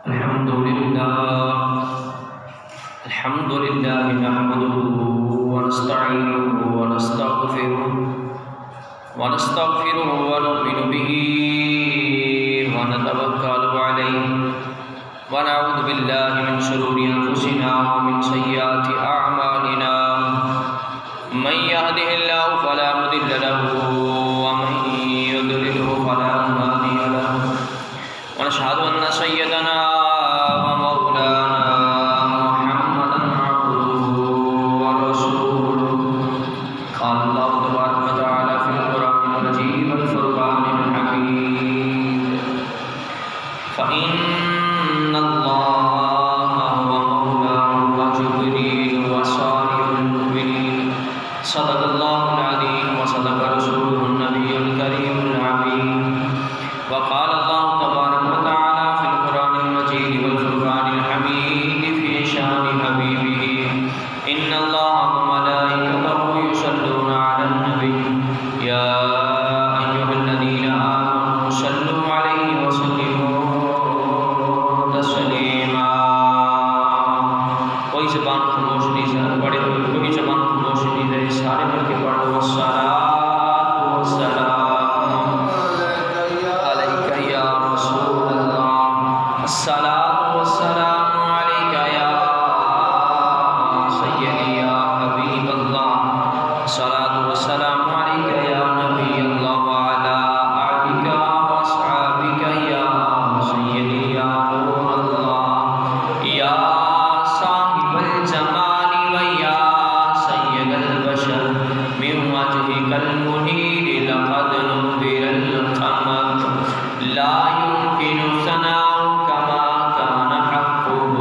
الحمد لله نحمده ونستعينه ونستغفره ونؤمن به ونتوكل عليه ونعوذ بالله من شرور أنفسنا ومن سيئات أعمالنا من يهده الله فلا مضل له ومن يضلله فلا هادي له ونشهد أن سيدنا ومولانا محمدا عبده ورسوله قال الله تبارك وتعالى في القرآن المجيد والفرقان الحميد فإن الله هو مولاه وجبريل وصالح المؤمنين صدق الله العظيم وصدق رسوله النبي الكريم العظيم وقال الله تبارك وتعالى في القرآن المجيد والفرقان الحميد في شان حبيبه إن الله وملائكته يصلون على النبي يا أيها الذين آمنوا صلوا عليه وسلموا تسليما. کوئی زبان خاموش نہیں سر بڑے ہوئے کوئی زبان خاموش نہیں رہے سارے مل کے پڑھ لو الصلاۃ والسلام علیک یا رسول اللہ الصلاۃ والسلام علیک یا سیدی یا حبیب اللہ الصلاۃ والسلام علیک یا نبی اللہ وعلی آلک واصحابک یا سیدی یا نور اللہ یا صاحب الجمال ویا سید البشر من وجهك المنیر لقد نذر القمر لا يمكن ثناؤك ما كان حقه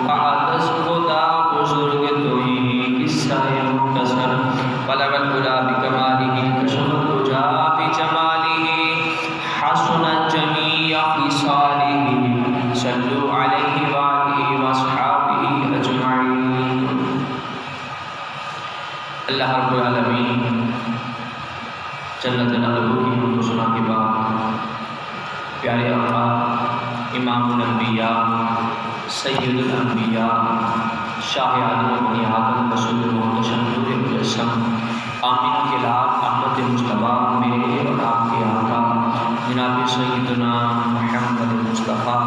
وعدس خدا بزرگ تو ہی قصہ مختصر بلغ العلا بکمالہ کشف الدجا بجمالہ حسنت جمیع خصالہ صلوا علیہ وآلہ واصحابہ اجمعین. اللہ رب العالمین جل جلالہ کی حمد و ثنا کے بعد پیارے آقا امام الانبیاء سید الانبیاء شاہ عالم بنی آدم رسول محتشم نور مجسم آمین کے لال احمد مصطفیٰ میرے اور آپ کے آقا جناب سیدنا محمد مصطفیٰ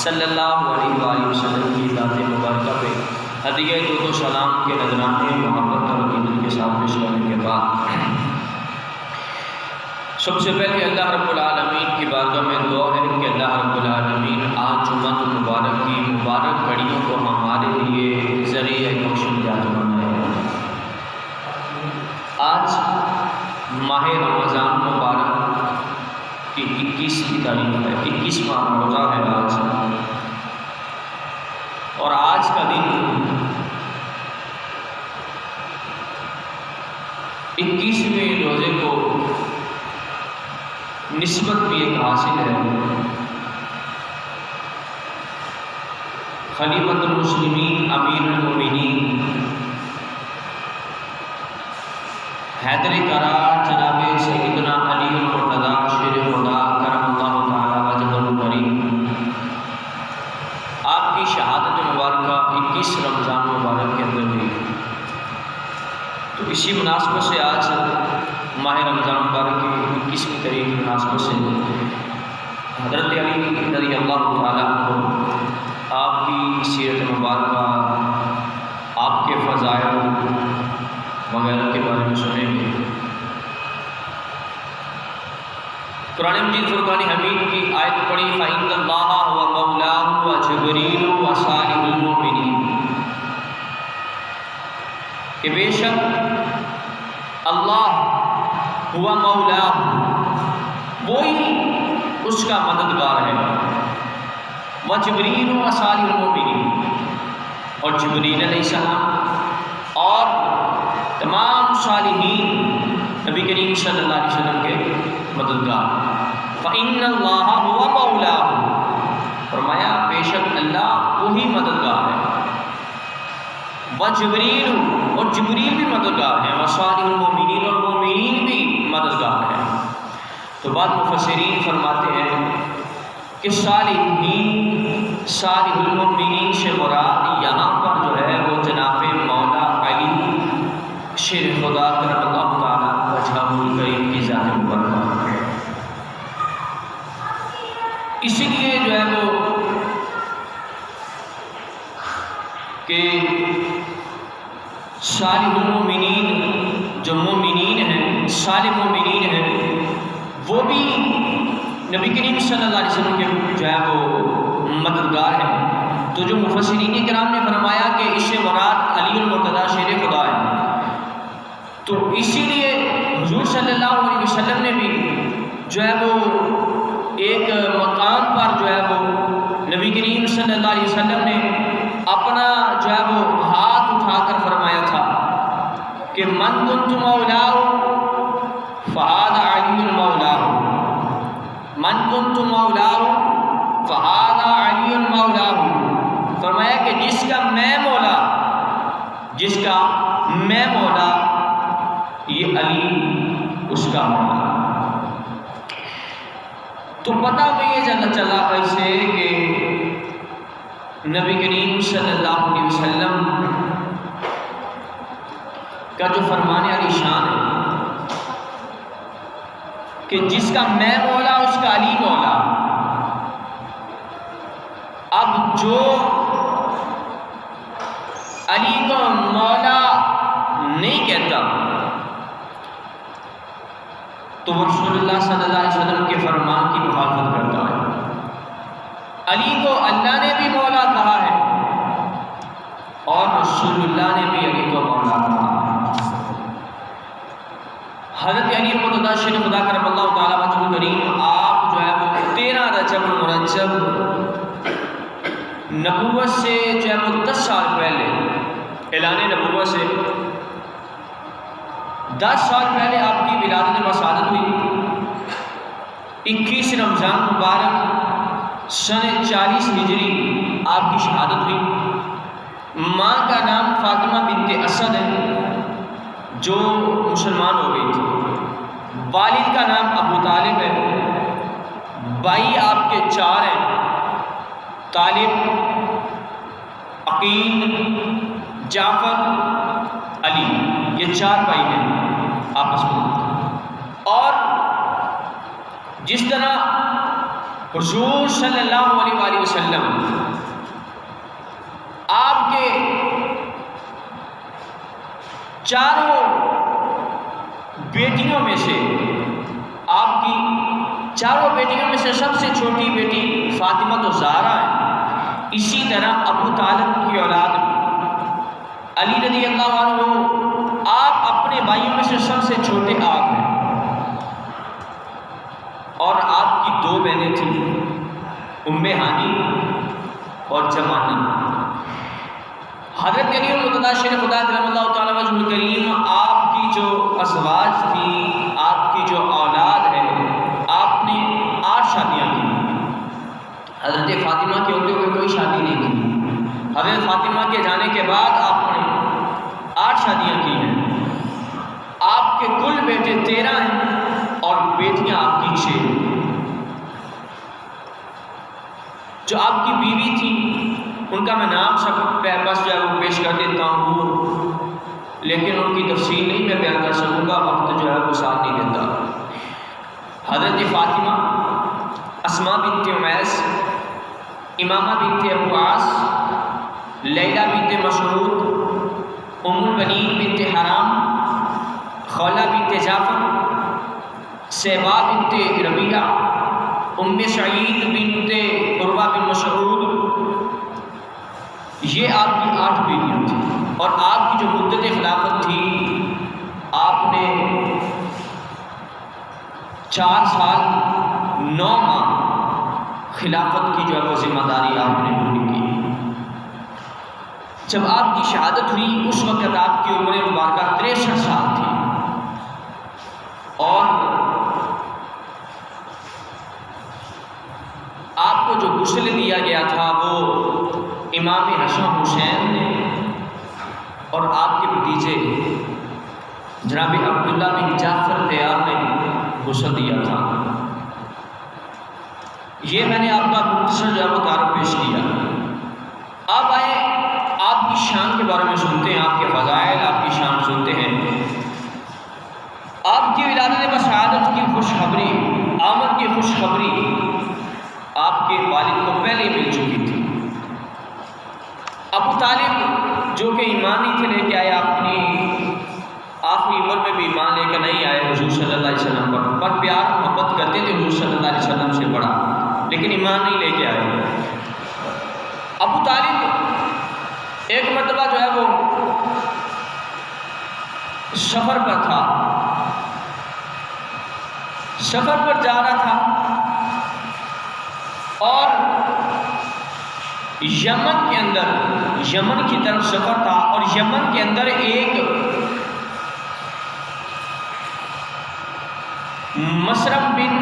صلی اللہ علیہ وآلہ وسلم کی ذات مبارکہ پہ ہدیہ درود و سلام کے نذرانے محبت اور عقیدت کے ساتھ پیش کرنے کے بعد سب سے پہلے اللہ رب العالمین کی بارگاہ میں دعا ہے کہ اللہ رب العالمین آج جمعہ مبارک کی مبارک گھڑیوں کو ہمارے لیے ذریعہ بخشنجات بنائے. آج ماہ رمضان مبارک کی 21ویں تاریخ ہے، 21واں روزہ ہے آج، اور آج کا دن 21ویں روزے کو نسبت بھی ایک حاصل ہے. خلیفۃ المسلمین امیر المومنین حیدر کرار جناب سیدنا علی المرتضیٰ شیر خدا کرم اللہ تعالی وجہہ الکریم آپ کی شہادت مبارکہ 21 رمضان مبارک کے اندر ہوئی. تو اسی مناسبت سے آج ماہ رمضان مبارک کی 21ویں تاریخ کی مناسبت سے حضرت علی رضی اللہ تعالیٰ عنہ آپ کی سیرت مبارکہ آپ کے فضائل وغیرہ کے بارے میں سنیں گے. قرآن مجید فرقان حمید کی آیت پڑھی فَإِنَّ اللَّهَ هُوَ مَوْلَاهُ وَجِبْرِيلُ وَصَالِحُ الْمُؤْمِنِينَ کہ بے شک اللہ ہوا مولا وہی اس کا مددگار ہے، وجبریل وصالح المؤمنین اور جبریل علیہ السلام اور تمام صالحین نبی کریم صلی اللہ علیہ وسلم کے مددگار. فَإِنَّ اللَّهَ هُوَ مَوْلَاهُ فرمایا بے شک اللہ وہی مددگار ہے، وجبریل اور جبریل بھی مددگار ہیں، وصالح المؤمنین اور مومنین بھی مددگار ہیں. تو بعض مفسرین فرماتے ہیں کہ صالح المؤمنین سے مراد یہاں پر جو ہے وہ جناب مولا علی شیر خدا کرم اللہ تعالیٰ وجہہ الکریم کی ذات مبارکہ ہے۔ اسی لیے جو ہے وہ کہ صالح المؤمنین جو مومنین ہیں، صالح مومنین ہیں، وہ بھی نبی کریم صلی اللہ علیہ وسلم کے جو ہے وہ مددگار ہیں۔ تو جو مفسرین کرام نے فرمایا کہ اس سے مراد علی المرتضیٰ شیر خدا ہے، تو اسی لیے حضور صلی اللہ علیہ وسلم نے بھی جو ہے وہ ایک مقام پر جو ہے وہ نبی کریم صلی اللہ علیہ وسلم نے اپنا جو ہے وہ ہاتھ اٹھا کر فرمایا تھا کہ من کنت مولاہ فہذا علی مولاہ، من کنت مولاہ فہذا علی مولاہ، فرمایا کہ جس کا میں مولا یہ علی اس کا مولا۔ تو پتہ میں یہ چلا ایسے کہ نبی کریم صلی اللہ علیہ وسلم کا جو فرمان علی شان ہے کہ جس کا میں مولا اس کا علی مولا۔ اب جو علی کو مولا نہیں کہتا تو وہ رسول اللہ صلی اللہ علیہ وسلم کے فرمان کی مخالفت کرتا ہے۔ علی کو اللہ نے بھی مولا کہا ہے اور رسول اللہ نے بھی علی کو مولا کہا ہے۔ حضرت علی المرتضیٰ شیر خدا کرم اللہ تعالیٰ وجہہ الکریم آپ جو ہے وہ 13 رجب المرجب نبوت سے جو ہے وہ 10 سال پہلے، اعلان نبوت سے 10 سال پہلے آپ کی ولادت مسعادت ہوئی۔ 21 رمضان مبارک سن 40 ہجری آپ کی شہادت ہوئی۔ ماں کا نام فاطمہ بنت اسد ہے جو مسلمان ہو گئی تھی۔ والد کا نام ابو طالب ہے۔ بھائی آپ کے 4 ہیں، طالب، عقیل، جعفر، علی، یہ 4 بھائی ہیں آپس میں۔ اور جس طرح حضور صلی اللہ علیہ وآلہ وسلم آپ کے 4 بیٹیوں میں سے، آپ کی 4 بیٹیوں میں سے سب سے چھوٹی بیٹی فاطمہ تو زہرا ہے، اسی طرح ابو طالب کی اولاد علی رضی اللہ عنہ، آپ اپنے بھائیوں میں سے سب سے چھوٹے آپ ہیں۔ اور آپ کی 2 بہنیں تھیں، ام ہانی اور جمانہ۔ حضرت علی المرتضیٰ شیر خدا کرم اللہ تعالیٰ وجہہ الکریم آپ کی جو ازواج تھی، آپ کی جو اولاد ہے، آپ نے 8 شادیاں کی۔ حضرت فاطمہ کے ہوتے ہوئے کوئی شادی نہیں کی۔ حضرت فاطمہ کے جانے کے بعد آپ نے 8 شادیاں کی ہیں۔ آپ کے کل بیٹے 13 ہیں اور بیٹیاں آپ کی 6۔ جو آپ کی بیوی تھی ان کا میں نام سب بس جو ہے وہ پیش کر دیتا ہوں، لیکن ان کی تفصیل نہیں میں بیان کر سکوں گا، وقت جو ہے وہ ساتھ نہیں دیتا۔ حضرت فاطمہ، اسماء بنت عمیس، امامہ بنت ابو عاص، لیلہ بنت مسعود، ام البنین بنت حرام، خولہ بنت جعفر، سیبا بنت ربیعہ، ام سعید بنت عروہ بن مسعود، یہ آپ کی 8 بیویاں تھیں۔ اور آپ کی جو مدت خلافت تھی، آپ نے 4 سال 9 ماہ خلافت کی جو ہے وہ ذمہ داری آپ نے پوری کی۔ جب آپ کی شہادت ہوئی اس وقت آپ کی عمر مبارکہ 63 سال تھی، اور آپ کو جو غسل دیا گیا تھا وہ امام حسن حسین نے اور آپ کے بھتیجے جناب عبداللہ بن جعفر طیار نے غسل دیا تھا۔ یہ میں نے آپ کا مختصر جو ہے وہ تعارف پیش کیا. اب آئے آپ کی شان کے بارے میں سنتے ہیں، آپ کے فضائل، آپ کی شان سنتے ہیں. آپ کی ولادت بشہادت کی خوشخبری، آمد کی خوشخبری آپ کے والد کو پہلے مل چکی تھی. ابو طالب جو کہ ایمان نہیں تھے لے کے آئے، اپنی آخری عمر میں بھی ایمان لے کر نہیں آئے حضور صلی اللہ علیہ وسلم پر پیار محبت کرتے تھے حضور صلی اللہ علیہ وسلم سے بڑا، لیکن ایمان نہیں لے کے آئے. ابو طالب ایک مرتبہ جو ہے وہ سفر پر تھا، سفر پر جا رہا تھا اور یمن کے اندر، یمن کی طرف سفر تھا اور یمن کے اندر ایک مسرم بن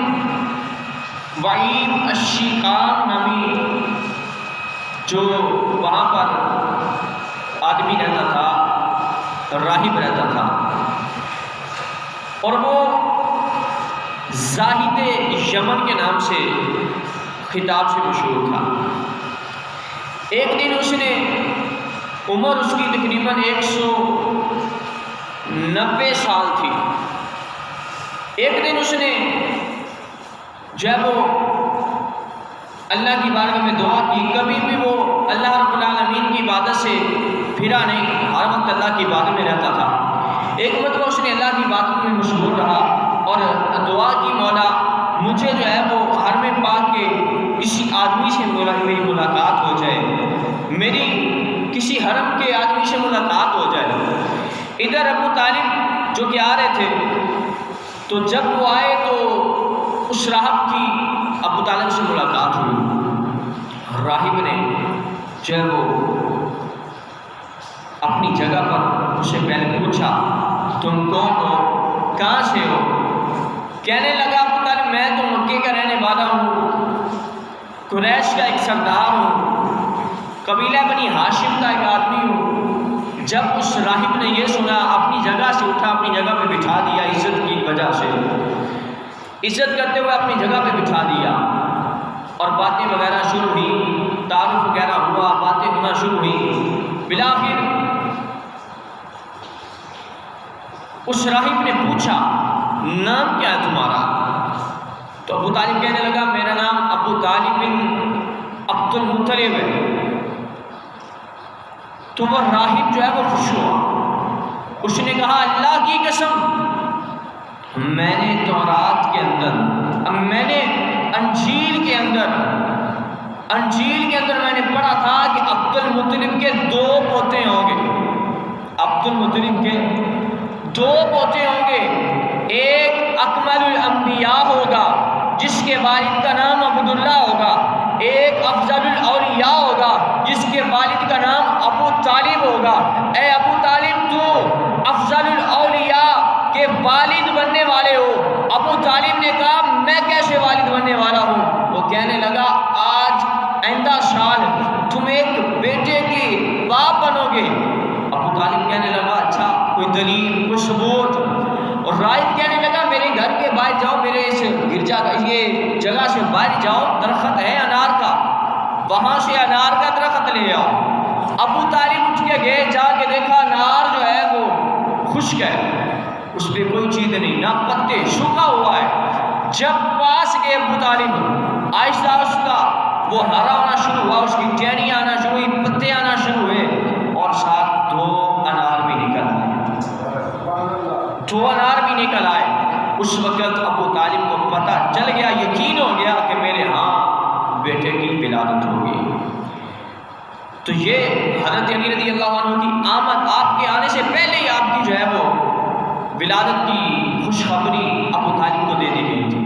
وعیم الشیقان نامی جو وہاں پر آدمی رہتا تھا، راہب رہتا تھا، اور وہ زاہد یمن کے نام سے خطاب سے مشہور تھا. ایک دن اس نے، عمر اس کی تقریباً 190 سال تھی، ایک دن اس نے جو ہے وہ اللہ کی بارگاہ میں دعا کی. کبھی بھی وہ اللہ رب العالمین کی عبادت سے پھرا نہیں، ہر وقت اللہ کی عبادت میں رہتا تھا. ایک مرتبہ اس نے اللہ کی عبادت میں مشغول رہا اور دعا کی، مولا مجھے جو ہے وہ حرم پاک کے کسی آدمی سے میری ملاقات ہو جائے، میری کسی حرم کے آدمی سے ملاقات ہو جائے. ادھر ابو طالب جو کہ آ رہے تھے، تو جب وہ آئے تو اس راہب کی ابو طالب سے ملاقات ہوئی. راہب نے جب وہ اپنی جگہ پر اسے پہلے پوچھا تم کون ہو، کہاں سے ہو؟ کہنے لگا ابو طالب میں تو مکے کا رہنے والا ہوں، قریش کا ایک سردار ہوں، قبیلہ بنی ہاشم کا ایک آدمی ہوں. جب اس راہب نے یہ سنا اپنی جگہ سے اٹھا، اپنی جگہ پہ بٹھا دیا، عزت کی وجہ سے عزت کرتے ہوئے اپنی جگہ پہ بٹھا دیا اور باتیں وغیرہ شروع ہوئی، تعارف وغیرہ ہوا، باتیں ہونا شروع ہوئی. بالآخر اس راہب نے پوچھا نام کیا ہے تمہارا؟ تو ابو طالب کہنے لگا میرا نام ابو طالب بن عبد المطلب ہے. تو وہ راہب جو ہے وہ خوش ہوا، اس نے کہا اللہ کی قسم میں نے تورات کے اندر، میں نے انجیل کے اندر میں نے پڑھا تھا کہ عبد المطلب کے 2 پوتے ہوں گے، عبد المطلب کے 2 پوتے ہوں گے. ایک اکمل الانبیاء ہوگا جس کے والد کا نام عبداللہ ہوگا، ایک افضل الاولیاء ہوگا جس کے والد کا نام ابو طالب ہوگا. اے ابو طالب تو افضل الاولیاء کے والد بننے والے ہو. ابو طالب نے کہا میں کیسے والد بننے والا ہوں؟ وہ کہنے لگا آج آئندہ سال تم ایک بیٹے کے باپ بنو گے. ابو طالب کہنے لگا اچھا کوئی دلیل، کوئی ثبوت؟ اور راہب کہنے لگا میرے گھر کے باہر جاؤ، میرے اس گرجا یہ جگہ سے باہر جاؤ، درخت ہے انار کا، وہاں سے انار کا درخت لے آؤ. ابو طالب اٹھ کے گئے، جا کے دیکھا انار جو ہے وہ خشک ہے، اس پہ کوئی چیز نہیں، نہ پتے، سوکھا ہوا ہے. جب پاس گئے ابو طالب، آہستہ آہستہ وہ ہرا ہونا شروع ہوا، اس کی ٹہنیاں آنا شروع ہوئی، پتے آنا شروع ہوئے اور ساتھ 2 انار بھی نکل آئے. 2 انار بھی نکل آئے. اس وقت ابو طالب کو پتہ چل گیا، یقین ہو گیا کہ میرے ہاں بیٹے کی ولادت ہوگی. تو یہ حضرت علی رضی اللہ عنہ کی آمد، آپ کے آنے سے پہلے ہی آپ کی جو ہے وہ ولادت کی خوشخبری ابو طالب کو دے دی گئی تھی.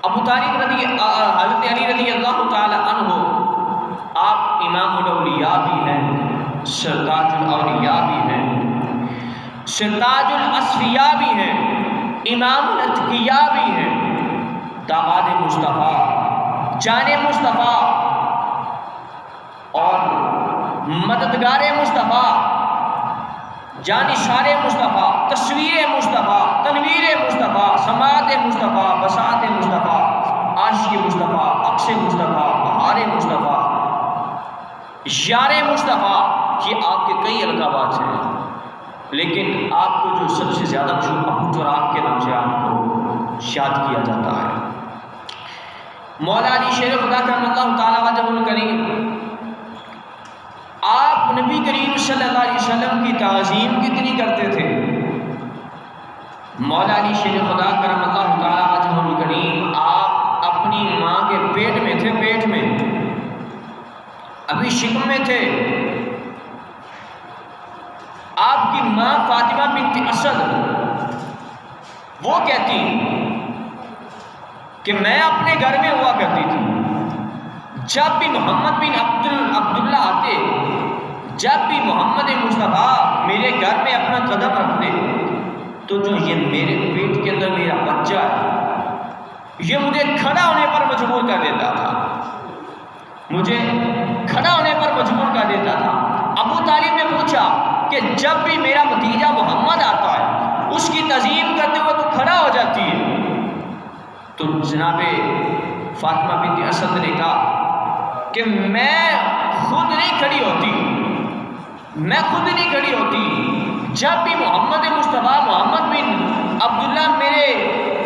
ابو طالب حضرت علی رضی اللہ تعالی عنہ آپ امام الاولیاء بھی ہیں، سرتاج الاولیاء بھی ہیں، سرتاج الاصفیاء بھی ہیں، امام الاتقیاء بھی ہیں، داماد مصطفیٰ، جان مصطفیٰ اور مددگار مصطفیٰ، جانشار مصطفیٰ، تصویر مصطفیٰ، تنویر مصطفیٰ، سماعت مصطفیٰ، بساط مصطفیٰ، عاشق مصطفیٰ، مصطفیٰ، یہ آپ کے کئی القابات ہیں، لیکن آپ کو جو سب سے زیادہ مشہور ابو تراب کے نام سے آپ کو یاد کیا جاتا ہے۔ مولا علی شیر خدا کرم اللہ تعالیٰ وجہ الکریم، آپ نبی کریم صلی اللہ علیہ وسلم کی تعظیم کتنی کرتے تھے؟ مولا علی شیر خدا کرم اللہ تعالیٰ وجہ الکریم، آپ اپنی ماں کے پیٹ میں تھے، پیٹ میں ابھی شکم میں تھے۔ آپ کی ماں فاطمہ بنت اسد وہ کہتی کہ میں اپنے گھر میں ہوا کرتی تھی، جب بھی محمد بن عبداللہ آتے، جب بھی محمد مصطفیٰ میرے گھر میں اپنا قدم رکھتے تو جو یہ میرے پیٹ کے اندر میرا بچہ ہے یہ مجھے کھڑا ہونے پر مجبور کر دیتا تھا، مجھے کھڑا ہونے پر مجبور کر دیتا تھا۔ ابو طالب نے پوچھا کہ جب بھی میرا بھتیجا محمد آتا ہے اس کی تعظیم کرتے ہوئے تو کھڑا ہو جاتی ہے، تو جناب فاطمہ بنت اسد نے کہا کہ میں خود نہیں کھڑی ہوتی، میں خود نہیں کھڑی ہوتی، جب بھی محمد مصطفیٰ محمد بن عبداللہ میرے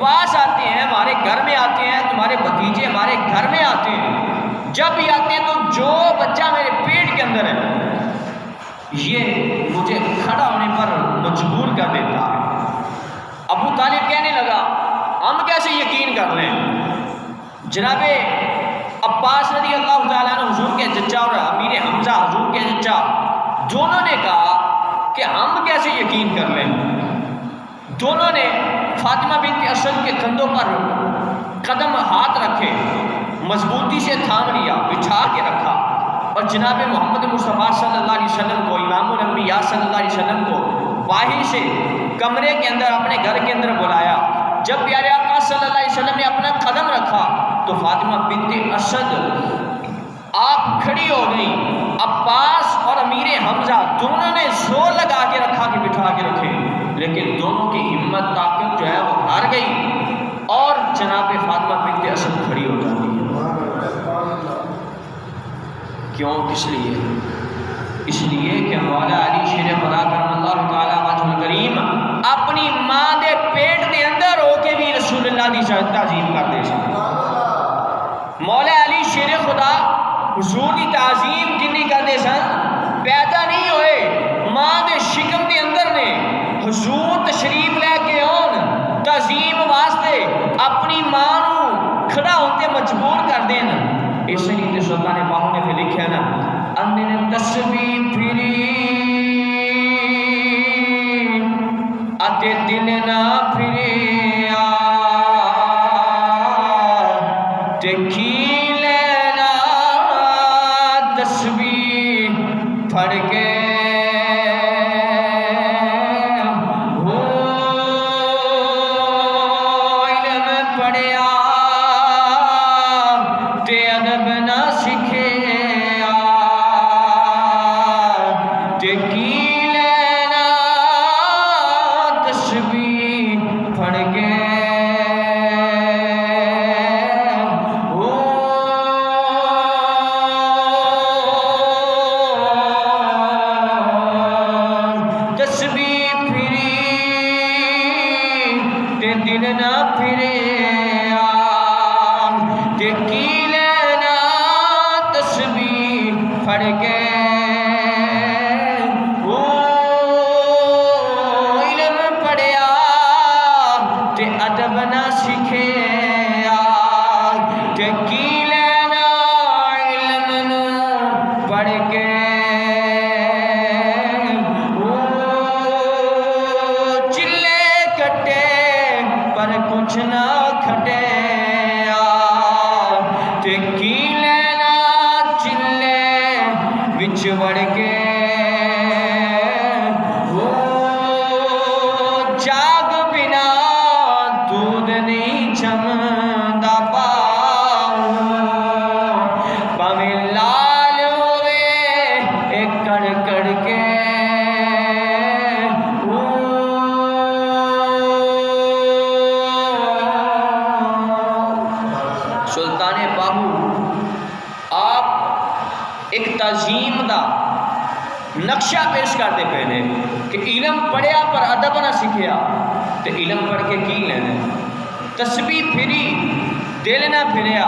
پاس آتے ہیں، ہمارے گھر میں آتے ہیں، تمہارے بھتیجے ہمارے گھر میں آتے ہیں، جب بھی آتے ہیں تو جو بچہ میرے پیٹ کے اندر ہے یہ مجھے کھڑا ہونے پر مجبور کر دیتا ہے۔ ابو طالب کہنے لگا ہم کیسے یقین کر لیں؟ جناب عباس رضی اللہ تعالیٰ عنہ حضور کے چچا اور امیر حمزہ حضور کے چچا دونوں نے کہا کہ ہم کیسے یقین کر لیں؟ دونوں نے فاطمہ بنت اسد کے کندھوں پر قدم ہاتھ رکھے، مضبوطی سے تھام لیا، بچھا کے رکھا، اور جناب محمد مصطفیٰ صلی اللہ علیہ وسلم کو، امام الانبیاء صلی اللہ علیہ وسلم کو باہر سے کمرے کے اندر اپنے گھر کے اندر بلایا۔ جب پیارے آقا صلی اللہ علیہ وسلم نے اپنا قدم رکھا تو فاطمہ بنت اسد آپ کھڑی ہو گئی، عباس اور امیر حمزہ دونوں نے زور لگا کے رکھا کہ بٹھا کے رکھے، لیکن دونوں کی ہمت طاقت جو ہے وہ ہار گئی اور جناب فاطمہ بنت اسد کھڑی ہو جاتی ہے۔ کیوں؟ کس لیے؟ اس لیے کہ مولا علی شیر خدا کرم اللہ تعالیٰ وجہ الکریم اپنی ماں دے پیٹ دے اندر ہو کے بھی رسول اللہ دی تعظیم کرتے سن۔ مولا علی شیر خدا حضور دی تعظیم کنی کرتے سن؟ پیدا نہیں ہوئے، ماں دے شکم دے اندر نے حضور تشریف لے کے آن تعظیم واسطے اپنی ماں نو کھڑا ہوتے مجبور کر دین۔ اس لیے تے سلطان باہو نے پھر لکھا نا اندن تسبیح پھری اتے دل نہ پھریا تے کی لینا تسبیح پھڑ کے نقشہ پیش کرتے پہلے کہ علم پڑھیا پر ادب نہ سیکھیا تو علم پڑھ کے کی لینا، تسبیح پھری دل نہ پھریا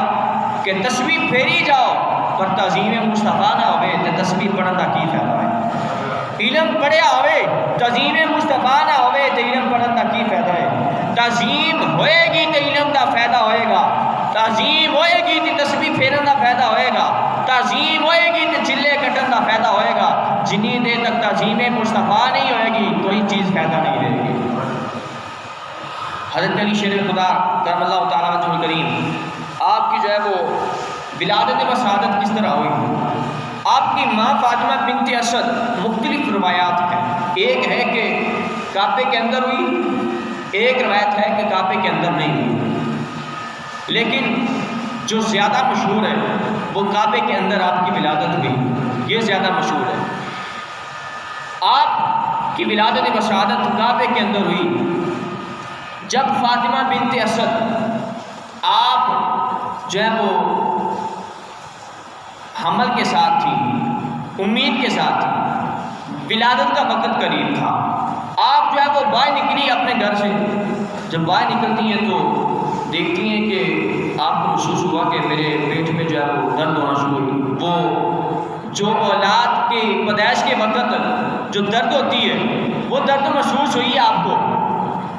کہ تسبیح پھیری جاؤ پر تعظیم مصطفیٰ نہ ہوئے تو تسبیح پڑھن کا کی فائدہ ہے؟ علم پڑھیا ہوئے تعظیم مصطفیٰ نہ ہوئے تو علم پڑھن کا کی فائدہ ہے؟ تعظیم ہوئے گی تو علم کا فائدہ ہوئے گا، تعظیم ہوئے گی تو تسبیح پھیرن کا فائدہ ہوئے گا، تعظیم ہوئے گی تو چلے کٹن کا فائدہ ہوئے گا۔ جنی دیر تک تعظیم مصطفیٰ نہیں ہوئے گی کوئی چیز فائدہ نہیں دے گی۔ حضرت علی شیر خدا کرم اللہ تعالیٰ وجہ الکریم آپ کی جو ہے وہ ولادت و شہادت کس طرح ہوئی؟ آپ کی ماں فاطمہ بنت اسد، مختلف روایات ہیں، ایک ہے کہ کعبے کے اندر ہوئی، ایک روایت ہے کہ کعبے کے اندر نہیں ہوئی، لیکن جو زیادہ مشہور ہے وہ کعبے کے اندر آپ کی ولادت ہوئی، یہ زیادہ مشہور ہے۔ آپ کی ولادت و شہادت کعبے کے اندر ہوئی جب فاطمہ بنت اسد آپ جو ہے وہ حمل کے ساتھ تھی، امید کے ساتھ تھی، ولادت کا وقت قریب تھا، آپ جو ہے وہ باہر نکلی اپنے گھر سے، جب باہر نکلتی ہیں تو دیکھتی ہیں کہ آپ کو محسوس ہوا کہ میرے پیٹ میں جو ہے وہ درد ہونا شروع ہوئی، وہ جو اولاد کے پیدائش کے وقت جو درد ہوتی ہے وہ درد محسوس ہوئی آپ کو،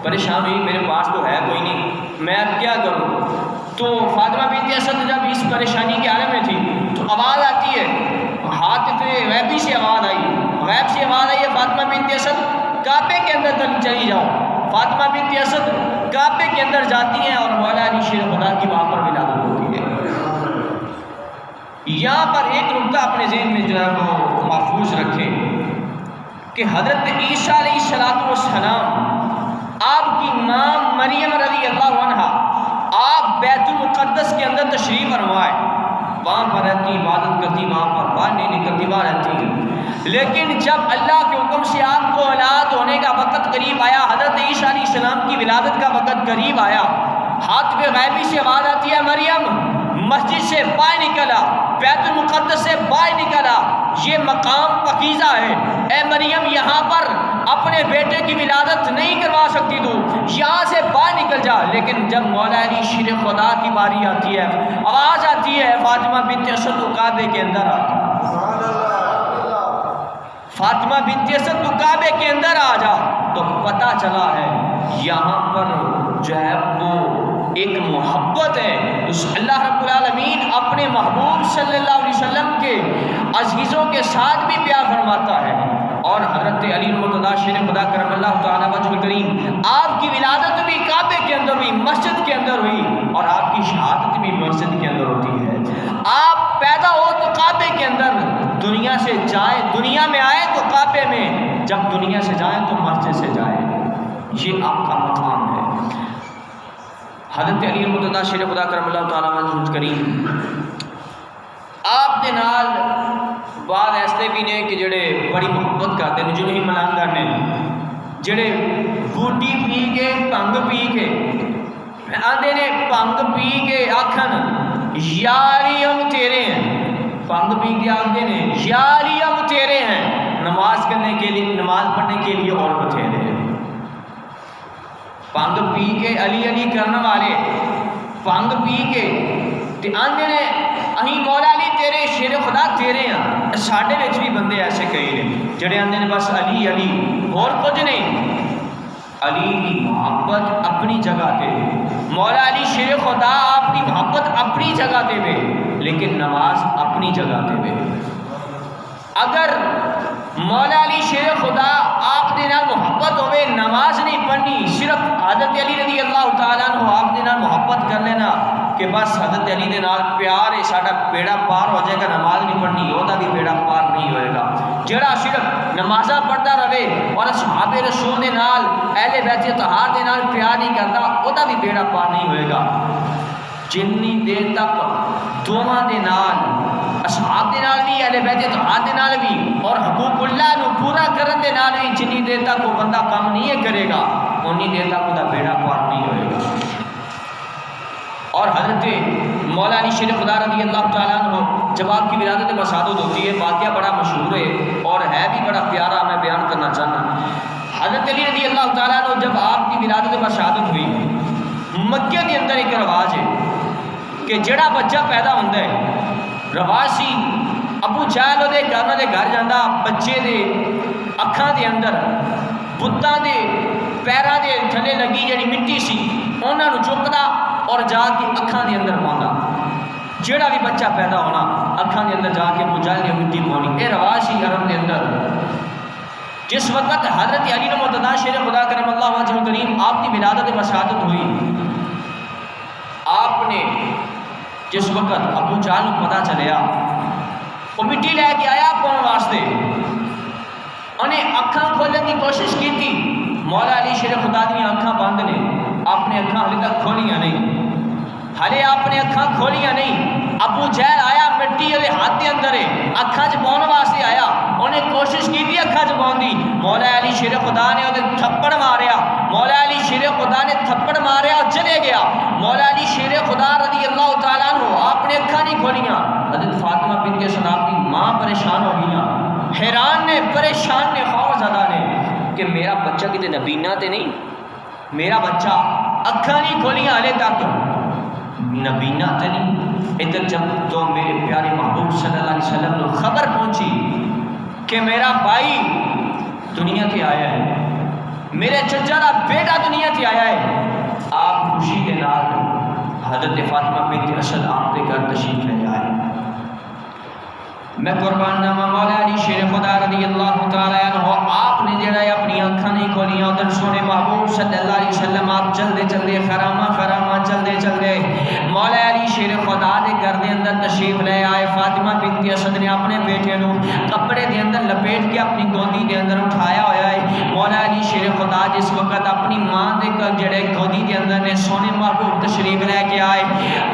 پریشان ہوئی، میرے پاس تو ہے کوئی نہیں، میں اب کیا کروں؟ تو فاطمہ بنت اسد جب اس پریشانی کے عالم میں تھی تو آواز آتی ہے، ہاتف غیبی سے آواز آئی، غیب سے آواز آئی ہے، فاطمہ بنت اسد کعبے کے اندر چلی جاؤ۔ فاطمہ بنت اسد کعبے کے اندر جاتی ہیں اور مولا علی شیر خدا کی وہاں پر ولادت ہوتی ہے۔ یہاں پر ایک نقطہ اپنے ذہن میں جو ہے وہ محفوظ رکھیں کہ حضرت عیسیٰ علیہ السلام آپ کی ماں مریم رضی اللہ عنہ آپ بیت المقدس کے اندر تشریف فرمائے، وہاں پر رہتی، عبادت کرتی، وہاں پر باہر نہیں نکلتی، وہاں رہتی، لیکن جب اللہ کے حکم سے آپ کو اولاد ہونے کا وقت قریب آیا، حضرت عیسیٰ علیہ السلام کی ولادت کا وقت قریب آیا، ہاتھ پہ غیبی سے آواز آتی ہے، مریم مسجد سے باہر نکلا، بیت المقدس سے باہر نکلا، یہ مقام پاکیزہ ہے، اے مریم یہاں پر اپنے بیٹے کی ولادت نہیں کروا سکتی، تو یہاں سے باہر نکل جا۔ لیکن جب مولا علی شیر خدا کی باری آتی ہے، آواز آتی ہے فاطمہ بنت اسد کعبے کے اندر آ جا، فاطمہ بنت اسد کعبے کے اندر آ جا، تو پتہ چلا ہے یہاں پر جو ہے وہ ایک محبت ہے۔ اللہ رب العالمین اپنے محبوب صلی اللہ علیہ وسلم کے عزیزوں کے ساتھ بھی پیار فرماتا ہے، اور حضرت علی المرتضیٰ شیر خدا کرم اللہ تعالیٰ وجہ الکریم آپ کی ولادت بھی کعبے کے اندر ہوئی، مسجد کے اندر ہوئی، اور آپ کی شہادت بھی مسجد کے اندر ہوتی ہے۔ آپ پیدا ہو تو کعبے کے اندر، دنیا سے جائیں، دنیا میں آئے تو کعبے میں، جب دنیا سے جائیں تو مسجد سے جائیں، یہ آپ کا مقام ہے۔ حضرت علی المرتضیٰ شیر خدا کرم اللہ تعالیٰ وجہ الکریم آپ دے نال بعد ایسے بھی نے کہ جڑے بڑی محبت کرتے ہیں، جو نہیں ملانگا نے، جڑے گوڈی پی کے پنگ پی کے آندے نے، پنگ پی کے آکھن یاری ہم تیرے ہیں، پنگ پی کے آندے نے یاری ہم تیرے ہیں، نماز کرنے کے لیے، نماز پڑھنے کے لیے اور بتھیرے ہیں۔ پنگ پی کے علی علی کرنے والے پنگ پی کے آندے نے اہیں مولا علی تیرے، شیر خدا تیرے ہیں۔ ساڈے وچ بھی بندے ایسے کئی نے جڑے آندے نے بس علی علی، اور کچھ نہیں۔ علی کی محبت اپنی جگہ تے، مولا علی شیر خدا آپ کی محبت اپنی جگہ تے وے، لیکن نماز اپنی جگہ تے وے۔ اگر مولا علی شیر خدا آپ دے نال محبت ہوئے، نماز نہیں پڑھنی، صرف حضرت علی رضی اللہ تعالیٰ عنہ آپ دے نال محبت کر لینا کہ بس حضرت علی دے نال پیار ہے، ساڈا بیڑا پار ہو جائے گا، نماز نہیں پڑھنی، وہ بھی بیڑا پار نہیں ہوئے گا۔ جڑا صرف نمازاں پڑھتا رہے اور اصحاب رسول دے نال، اہل بیت طہار دے نال پیار نہیں کرتا، وہ بھی بیڑا پار نہیں ہوئے گا۔ جنی دیر تک دوواں دے نال، اصحاب دے نال بھی، اہل بیت طہار دے نال بھی، اور حقوق اللہ نو پورا کرن دے نال بھی، جنی دیر تک وہ بندہ کام نہیں کرے گا، انی دیر تک وہ بیڑا پار نہیں ہوئے گا۔ اور حضرت مولا علی شیر خدا رضی اللہ تعالیٰ عنہ جب آپ کی ولادت بشہادت ہوتی ہے، واقعہ بڑا مشہور ہے اور ہے بھی بڑا پیارا، میں بیان کرنا چاہنا۔ حضرت علی رضی اللہ تعالیٰ عنہ جب آپ کی ولادت بشہادت ہوئی، مکے کے اندر ایک رواج ہے کہ جڑا بچہ پیدا ہوتا ہے، رواج سی ابو جہل دے گھر جانا، بچے دے اکھاں دے اندر بتاں دے پیراں دے تھلے لگی جڑی مٹی سی انہاں نوں چکدا اور جا کے اکھاں دے اندر پاوندا۔ جڑا بھی بچہ پیدا ہونا اکھاں دے اندر جا کے ابو جہل دی مٹی پاونی، یہ رواج سی عرب دے اندر۔ جس وقت حضرت علی مرتضیٰ شیر خدا کرم اللہ وجہ الکریم آپ کی ولادت بشہادت ہوئی، آپ نے جس وقت ابو جہل کو پتہ چلیا، وہ مٹی لے کے آیا پاؤن واسطے، انہیں اکھاں کھولنے کی کوشش کی تھی، مولا علی شیر خدا دی اکھاں بند نے، اپنے اکھاں ہلے تک کھولیاں نہیں، ہلے اپنے اکھاں کھولیاں نہیں۔ ابو جہل آیا، مٹی والے ہاتھ کے اندر ہے، اکھاں چ پاؤن واسطے آیا، انہیں کوشش کی تھی اکھاں چ پاؤن دی، مولا علی شیر خدا نے انہیں تھپڑ ماریا، مولا علی شیر خدا نے تھپڑ ماریا اور چلے گیا۔ مولا علی شیر خدا رضی اللہ تعالیٰ عنہ آپ نے اکھاں نہیں کھولیاں۔ حضرت فاطمہ بنت اسد کی ماں پریشان ہو گئی، حیران نے، پریشان نے، خوف زدہ نے کہ میرا بچہ کتے نبینا تے نہیں، میرا بچہ اکھاں نہیں کھولیاں ہلے تک، نبینا تے نہیں۔ ادھر جب تو میرے پیارے محبوب صلی اللہ علیہ وسلم نے خبر پہنچی کہ میرا بھائی دنیا تے آیا ہے، میرے چچا دا بیٹا دنیا تے آیا ہے، آپ خوشی کے نال حضرت فاطمہ بنت اسد آپ کے گھر تشریف لے آئے۔ میں قربان جاواں مولا علی شیر خدا رضی اللہ تعالیٰ عنہ آپ نے جڑا اپنی آنکھاں نہیں کھولیاں، ادھر سونے محبوب صلی اللہ علیہ وسلم آپ چلدے چلدے خرامہ چلدے چلدے مولا علی شیر خدا دے گھر دے اندر تشریف لے آئے۔ فاطمہ بنت اسد نے اپنے بیٹے نو کپڑے دے اندر لپیٹ کے اپنی گودی دے اندر اٹھایا ہوا ہے۔ مولا علی شیر خدا جس وقت اپنی ماں دے جڑے گودی دے اندر نے سونے محبوب تشریف لے کے آئے،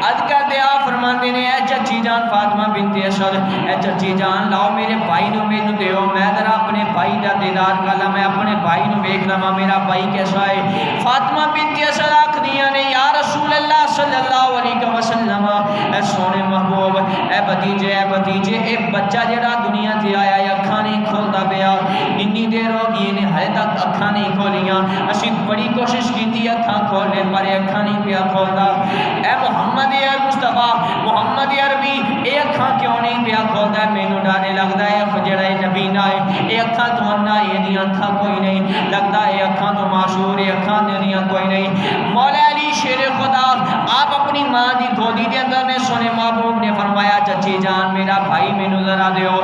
ادکر دے آپ فرماندے نے اے چچی جان فاطمہ بنت اسد، اے چچی جان لاؤ میرے بھائی نو مینوں دیو، میں ذرا اپنے بھائی دا دیدار کر لاں، میں اپنے بھائی نو ویکھ لواں میرا بھائی کیسا ہے۔ فاطمہ بنت اسد آکھدیاں نے یا رسول اللہ صلی اللہ علیہ وسلم، اے سونے محبوب، اے بھتیجے، اے بچہ جڑا دنیا تے آیا ہے اکھاں نہیں کھولدا پیا، اتنی دیر ہو گئی نے ہلے تک اکھاں نہیں کھولیاں، اسی بڑی کوشش کیتی اکھاں کھولنے پر اکھاں نہیں پیا کھولدا۔ اے محمد اے مصطفیٰ محمد عربی، اے اکھاں کیوں نہیں پیا کھولدا؟ مینوں ڈر لگدا ہے جڑا اے نبی نہ ہے، اے اکھاں تو انا ہے، دی اکھاں کوئی نہیں، لگدا ہے اکھاں تو معشور ہے، اکھاں دیاں کوئی نہیں۔ مولا علی شیر خدا آپ اپنی ماں دی گودی دے اندر نے سونے محبوب نے فرمایا چچی جان میرا بھائی مینوں ذرا دیو،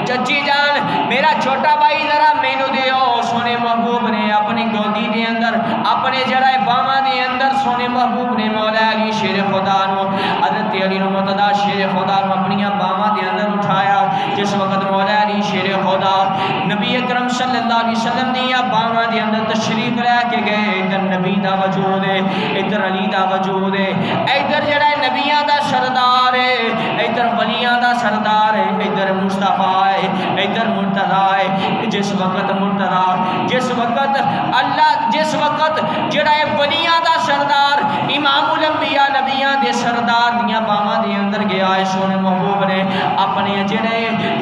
چچی جان میرا چھوٹا بھائی ذرا مینوں دیو۔ سونے محبوب نے اپنی گودی دے اندر اپنے جڑا باواں دے اندر سونے محبوب نے مولا علی شیر خدا نو حضرت علی مرتضیٰ شیر خدا نو اپنی باواں دے اندر اٹھایا۔ جس وقت مولا علی شیر خدا نبی اکرم صلی اللہ علیہ وسلم نے یا باواں دے اندر تشریف لے کے گئے، ادھر نبی دا وجود ہے، ادھر علی دا وجود ہے، ادھر جڑا نبیاں دا سردار ہے، ادھر ولیاں دا سردار ہے، ادھر مصطفیٰ ہے، ادھر مرتضیٰ ہے۔ جس وقت مرتضیٰ، جس وقت اللہ، جس وقت جڑا ولیاں دا سردار امام الانبیاء نبیاں دے سردار دیاں باواں دے اندر گیا ہے، سونے محبوب نے اپنے جڑے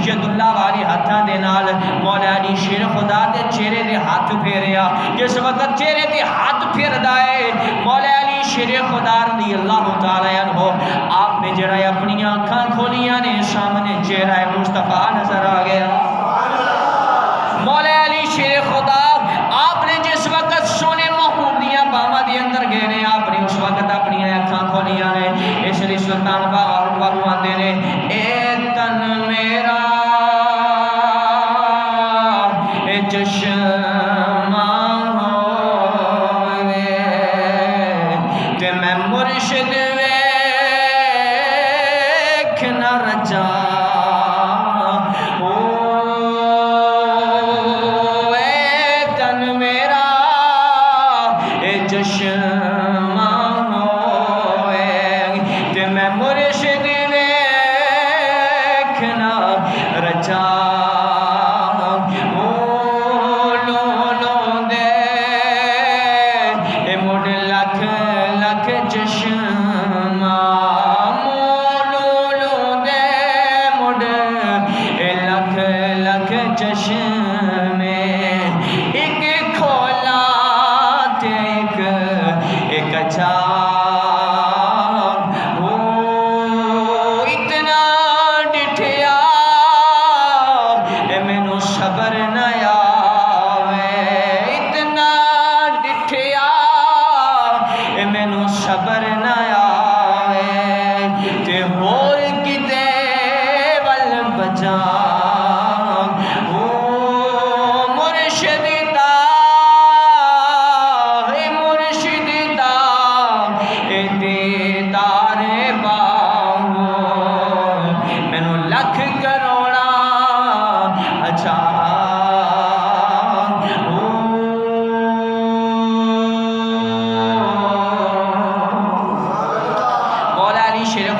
ید اللہ والے ہاتھاں دے نال مولا علی شیر خدا دے چہرے دے ہاتھ پھیریا۔ جس وقت چہرے دے ہاتھ پھیردا ہے مولا علی شیر خدا رضی اللہ تعالی عنہ آپ نے جڑا اپنی آنکھاں کھولیاں نے سامنے چہرہ مصطفیٰ نظر آ گیا۔ مولا علی شیر خدا آپ نے جس وقت سونے محبوب دیاں باواں دے اندر گئے نے، آپ نے اس وقت اپنی آنکھاں کھولیاں نے، اس لیے سلطان باہر آندے نے اے تن میرا اے چشمہ ہوئے تے میں مرشد ویکھ نہ رجا، اے تن میرا اے چشمہ ہوئے تے میں مرشد ویکھ نہ رجا، چشمہ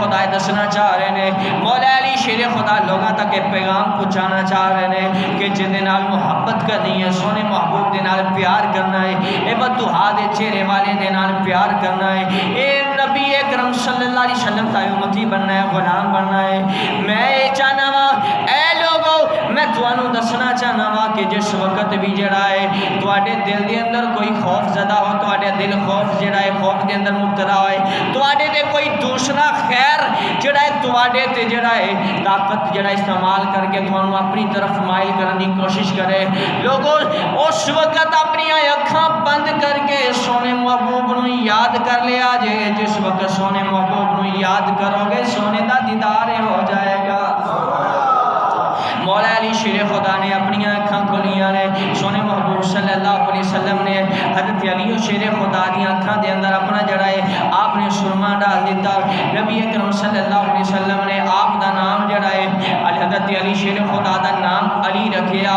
خدا دسنا چاہ رہے ہیں، مولا علی شیر خدا لوگوں تک پیغام پہنچانا چاہ رہے ہیں کہ جن دے نال محبت کرنی ہے، سونے محبوب دے نال پیار کرنا ہے، اے بدوہا دے چہرے والے دے نال پیار کرنا ہے، اے نبی اکرم صلی اللہ علیہ وسلم کا امتی بننا ہے، غلام بننا ہے۔ میں یہ چاہنا وا اے لوگو، میں تانوں دسنا چاہنا وا کہ جس وقت بھی جڑا ہے تواڈے دل دے اندر کوئی خوف زدہ ہو، تواڈے دل خوف جڑا ہے خوف دے اندر مبتلا ہوئے، تواڈے تے کوئی دوسرا خیر جڑا ہے تواڈے تے جڑا ہے طاقت جڑا استعمال کر کے تانوں اپنی طرف مائل کرنے کی کوشش کرے، لوگوں اس وقت اپنی اکھاں بند کر کے سونے محبوب نو یاد کر لیا جے۔ جس وقت سونے محبوب نو یاد کرو گے سونے دا دیدار ہو جائے گا۔ مولا علی شیر خدا نے اپنی اکھاں کھولیاں نے، سونے محبوب صلی اللہ علیہ وسلم نے حضرت علی شیر خدا دی اکھاں دے اندر اپنا جڑا ہے آپ نے سرما ڈال دیتا، نبی اکرم صلی اللہ علیہ وسلم نے آپ دا نام جڑا ہے حضرت علی شیر خدا دا نام علی رکھیا۔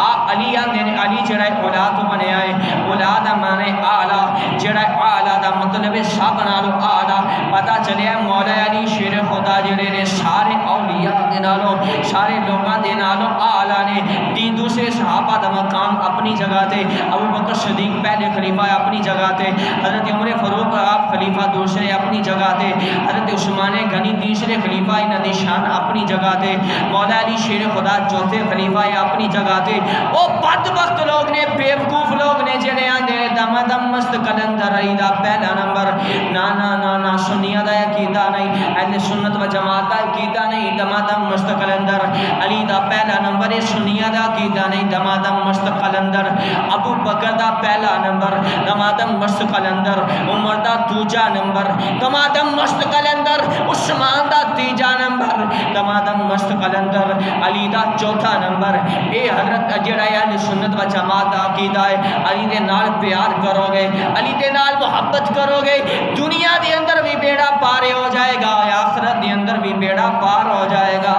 آپ علی علی جڑا ہے اولاد بنیا ہے، اولاد مانے اعلی، جڑا اعلی دا مطلب ہے سب نالوں اعلی۔ پتہ چلیا مولا علی شیر خدا جڑے نے سارے اولیاء دے نالوں سارے لوگاں دے نالوں اعلی نے۔ تین دوسرے صحابہ دا مقام اپنی جگہ تے، ابو بکر صدیق پہلے خلیفہ اپنی جگہ تے، حضرت عمر فاروق آپ خلیفہ دوسرے اپنی جگہ تے، حضرت عثمان غنی تیسرے خلیفہ انہاں دی شان اپنی جگہ تے، مولا علی شیر خدا چوتھے خلیفہ اپنی جگہ تے۔ او بدبخت لوگ نے، بیوقوف لوگ نے جڑے آندے دم دم مست کلندر علی دا پہلا نمبر، نا نا نا نا سنیاں دا عقیدہ نہیں، اہل سنت و جماعت دا عقیدہ نہیں، دم دم مست کلندر علی دا پہلا نمبر ہے، سنیاں دا عقیدہ نہیں، دم دم مست کلندر ابو بکر دا پہلا نمبر، دم دم مست کلندر عمر دا دوجا نمبر، دم دم مست کلندر عثمان دا تیجا نمبر، دم دم مست کلندر علی دا چوتھا نمبر۔ اے حضرت جڑا ہے سنت و جماعت دا عقیدہ ہے، علی دے نال پیار کرو گے، علی دے نال محبت کرو گے، دنیا دے اندر بھی بیڑا پار ہو جائے گا، آخرت دے اندر بھی بیڑا پار ہو جائے گا۔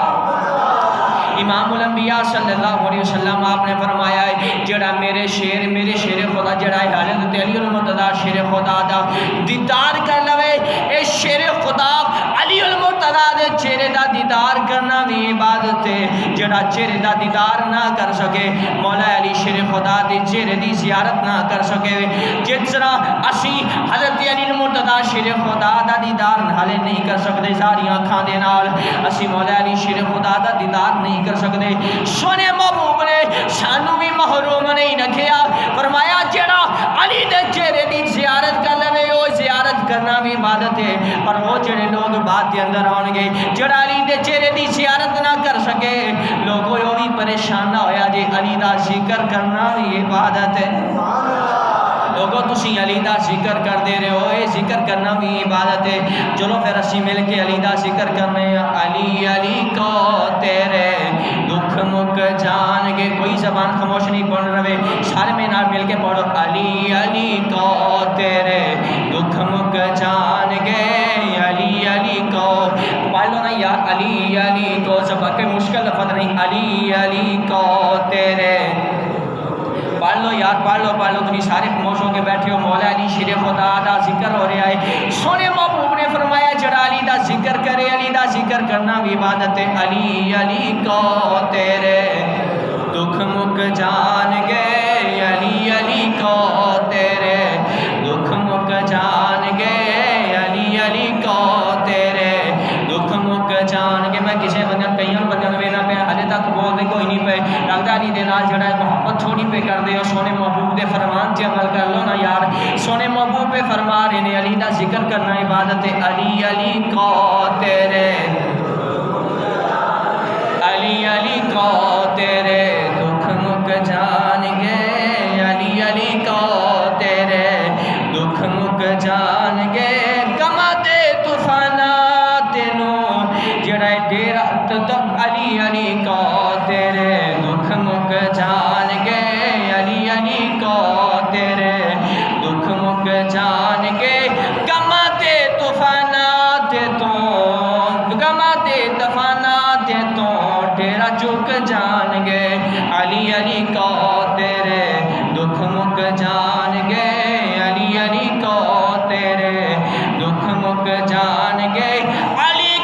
امام الانبیاء صلی اللہ علیہ وسلم آپ نے فرمایا ہے جڑا میرے شیر خدا جڑا ہے حضرت علی المرتضیٰ شیر خدا دا دیدار کر لوے، اے شیر خدا علی المرتضیٰ دے چہرے دا دیدار کرنا بھی عبادت ہے۔ جڑا چہرے دا دیدار نہ کر سکے، مولا علی شیر خدا دے چہرے دی زیارت نہ کر سکے، جس طرح اسی حضرت علی المرتضیٰ شیر خدا دا دیدار حالے نہیں کر سکتے، ساری آنکھاں دے نال اسی مولا علی شیر خدا دا دیدار نہیں کر سکتے۔ سونے محبوب نے سانو بھی محروم نہیں رکھیا، فرمایا جڑا علی دے چہرے دی زیارت کر لے وہ زیارت کرنا بھی عبادت ہے، پر وہ جڑے لوگ بعد دے اندر آن گے جڑا علی دے چہرے دی زیارت نہ کر سکے، لوگوں وہ بھی پریشان نہ ہویا جے علی دا ذکر کرنا بھی عبادت ہے۔ لوگوں تسی علی دا ذکر کر دے رہے ہو، یہ ذکر کرنا بھی عبادت ہے، چلو پھر اسی مل کے علی دا ذکر کرنے۔ علی علی کو تیرے دکھ مک جان گے، کوئی زبان خاموش نہیں پڑھ رہے، سارے میں نال مل کے پڑھو، علی علی کو تیرے دکھ مک جان گے، علی علی کو پڑھ لو نا یار، علی علی کو زبان کے مشکل لفظ نہیں، علی علی کو تیرے پڑھ لو یار، پڑھ لو تمہیں سارے خاموش ہو کے بیٹھے ہو، مولا علی شیر خدا دا ذکر ہو رہا ہے۔ سونے محبوب نے فرمایا جڑا علی دا ذکر کرے، علی دا ذکر کرنا بھی عبادت ہے۔ علی علی کو تیرے دکھ مک جان گے، علی علی کو تیرے دکھ مک جان گے، علی علی کو تیرے دکھ مک جان گے۔ میں کسی بندے کئی بندے ویلا پہ ہلے تک بولتے کوئی نہیں پہ، لگتا علی دے نال جڑا ہے محبت تھوڑی پہ کر دے ہو، سونے محبوب دے فرمان سے عمل کر لو نا یار، سونے محبوب پہ فرما رہے نے علی دا ذکر کرنا عبادت ہے۔ علی علی کو تیرے، علی علی کو تیرے دکھ مک جان گے، علی علی کو تیرے دکھ مک جان گے، کما دے طوفانات نو جڑا ڈیرا تک، علی علی کو تیرے دکھ مک جان گے، علی علی کو تیرے دکھ مک جان گے، کما دے طوفانات تو، کما دے طوفانات تو ڈیرا چک جان گے، علی علی کو تیرے دکھ مک جان گے، علی علی کو تیرے دکھ مک جان گے، علی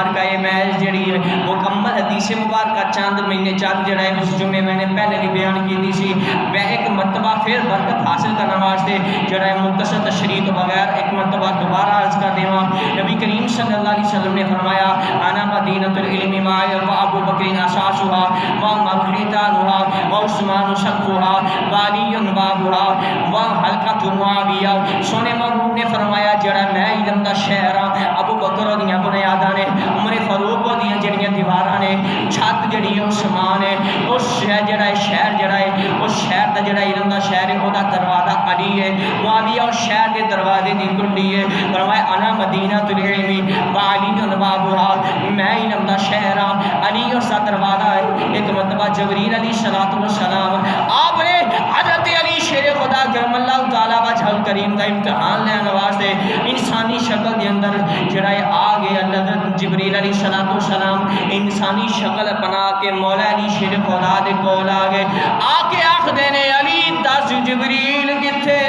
مبارکہ یہ محض جڑی ہے مکمل حدیث مبارکہ چاند مہینے چاند جڑا ہے اس جمعے میں نے پہلے بھی بیان کی تھی میں ایک مرتبہ پھر برکت حاصل کرنے واسطے جڑا ہے مختصر تشریح تو بغیر ایک مرتبہ دوبارہ عرض کر دیواں نبی کریم صلی اللہ علیہ وسلم نے فرمایا انا مدینۃ العلم ما و ابو بکر اساسها و عمر حیطانها و عثمان شقها و علی بابها و حلقۃ معاویہ سونے محبوب نے فرمایا جڑا میں علم دا شہر ہاں ابو بکر دیاں بنیاداں نے عمر فاروق دیاں جڑیاں دیواراں نے چھت جڑی ہے عثمان ہے اس شہر جڑا ہے اس شہر دا جڑا علم دا شہر ہے او دا دروازہ علی ہے معاویہ اس شہر دے دروازے دی کنڈی ہے فرمایا انا مدینۃ العلم و علی بابها میں علم دا شہر ہاں علی اس دا دروازہ ہے ایک مرتبہ جبریل علیہ الصلوۃ والسلام آپ نے حضرت علی شیر خدا کرم اللہ تعالی وجہ کریم کا امتحان لینے واسطے انسانی شکل دے اندر جڑا ہے آ گئے حضرت جبریل علیہ الصلوۃ والسلام انسانی شکل بنا کے مولا علی شیر خدا دے کول آ گئے آ کے آکھدے نے علی دس جبریل کتھے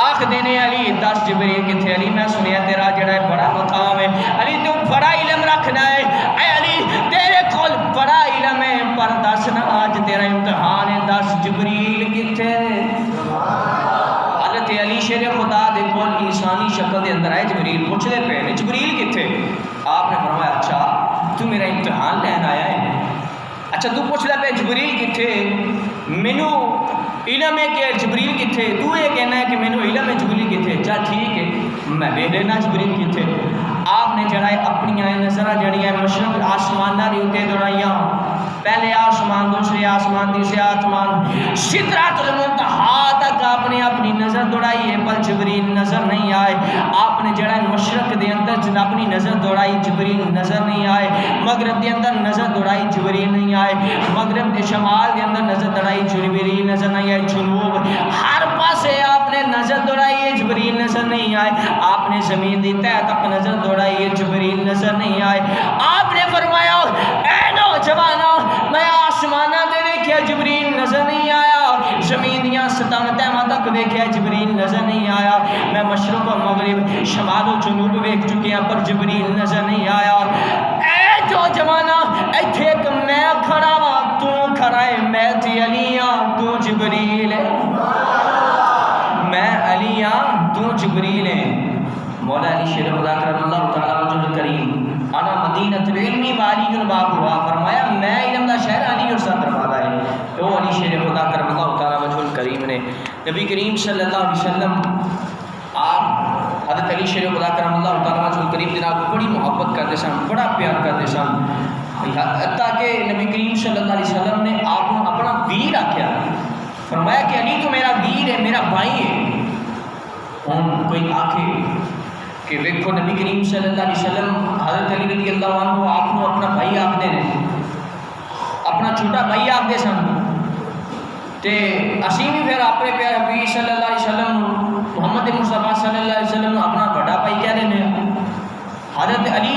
آکھدے نے علی دس جبریل کتھے علی میں سنیا تیرا جڑا ہے بڑا مقام ہے علی تو بڑا علم رکھنا ہے اے علی تیرے کول بڑا علم ہے پر دس نا آج تیرا امتحان ہے دس جبریل کتھے حضرت علی شیر خدا دے کول انسانی شکل دے اندر ہے جبریل پوچھ دے پے نے جبریل کتھے آپ نے فرمایا اچھا تو میرا امتحان لین آیا ہے اچھا تو پوچھ لے پہ جبریل کتھے مینو علم ہے کہ جبریل کتھے تو یہ کہنا ہے کہ مینو علم ہے جبریل کتھے چل ٹھیک ہے میں ویکھ لینا جبریل کتھے آپ نے جڑا ہے اپنی نظر جڑی ہے مشرق آسمان دے اوتے دوڑائیاں پہلے آسمان دوسرے آسمان تیسرے آسمان سدرۃ المنتہا تک آپ نے اپنی نظر دوڑائی ہے پر جبریل نظر نہیں آئے آپ نے جڑا ہے مشرق دے اندر اپنی نظر دوڑائی جبریل نظر نہیں آئے مغرب دے اندر نظر دوڑائی جبریل نہیں آئے مغرب دے شمال دے اندر نظر دوڑائی جبریل نظر نہیں آئے جنوب ہر پاسے آپ نے نظر دوڑائی ہے جبریل نظر نہیں آئے آپ نے زمین دی تہہ تک نظر دوڑائی ہے جبریل نظر نہیں آئے آپ نے فرمایا اے نوجوانو میں آسمانہ دے ویکھیا جبریل نظر نہیں آیا زمین دیاں ستاں تہاں تک ویکھیا جبریل نظر نہیں آیا میں مشرق و مغرب شمال و جنوب ویکھ چکیا پر جبریل نظر نہیں آیا اے جو جمانہ ایتھے ایک میں کھڑا وا تو کھڑا ہے میں تے علی ہاں تو جبریل ہے میں علی ہاں تو جبریل ہے مولا علی شیر خدا کرم اللہ تعالی وجہ کریم انا مدینۃ العلم و علی بابها فرمایا میں علم دا شہر علی اور سا دروازہ ہے تو علی شیر خدا کرم اللہ تعالی وجہ کریم نے نبی کریم صلی اللہ علیہ وسلم آپ حضرت علی شیر خدا کرم اللہ تعالی وجہ کریم جناب بڑی محبت کرتے سن بڑا پیار کرتے سن حتیٰ کہ نبی کریم صلی اللہ علیہ وسلم نے آپ کو اپنا ویر آکھیا فرمایا کہ علی تو میرا ویر ہے میرا بھائی ہے ہوں کوئی آکھے کہ ویکھو نبی کریم صلی اللہ علیہ وسلم حضرت علی رضی اللہ عنہ آپ کو اپنا بھائی آکھدے نے اپنا چھوٹا بھائی آکھدے سن تے اسی بھی پھر اپنے پیارے حبیب صلی اللہ علیہ وسلم محمد مصطفیٰ صلی اللہ علیہ وسلم اپنا بڑا بھائی کہہ رہے ہیں حضرت علی